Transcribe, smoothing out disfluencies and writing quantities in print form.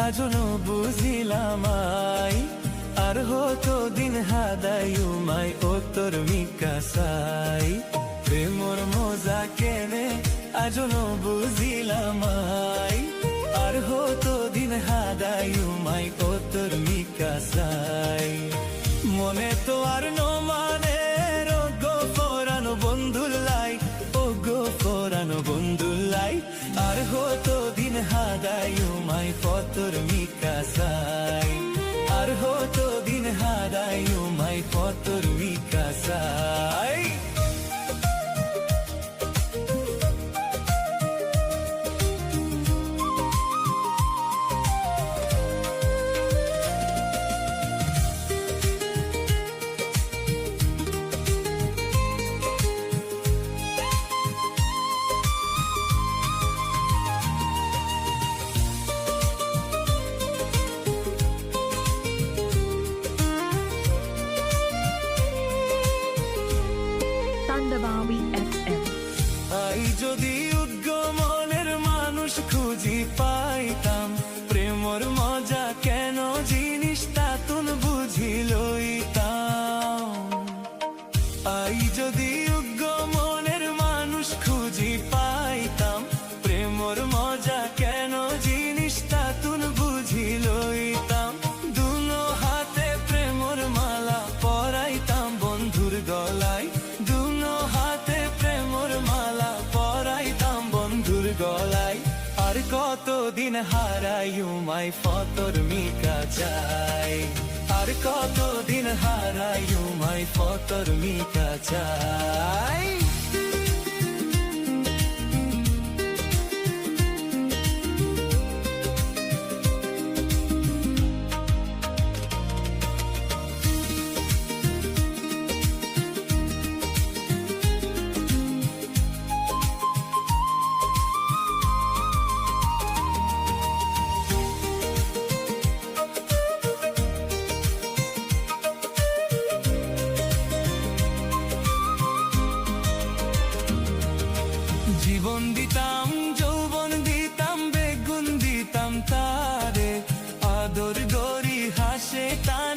আজনো বুঝিলাম আর হতো দিন হাদায়ুমাই ও তোর মিকাসাই প্রেমর মজা কেনে আজনো বুঝিলাম আর হতো দিন হাদায়ুমাই ও তোর মিকাসাই মনে তো আর নো মানে গো পরানো বন্ধুলাই ও গো পরানো বন্ধুলাই আর হতো দিন হাদায়ুমাই পতর মিকাসাই আর হতো দিন হাদায়ুমাই পতর মিকাসাই Tandabawi FM আই যদি উদ্গমনের মানুষ খুঁজি পাইতাম প্রেমর মজা কেন জিনিস তাতুন বুঝি লইতাম আই যদি উদ্গমনের মানুষ খুঁজি পাইতাম প্রেমর মজা কেন জিনিস তাতুন বুঝি লইতাম দুনো হাতে প্রেমর মালা পরাইতাম বন্ধুর গলায় দুনো হাতে প্রেমর মালা পরাইতাম বন্ধুর গলায় আর কতদিন হারাইউমাই ফতর মিকা চাই আর কতদিন হারাইউমাই ফতর মিকা চাই জীবন দিতাম যৌবন দিতাম বেগুন দিতাম তারে আদর গরি হাসে তা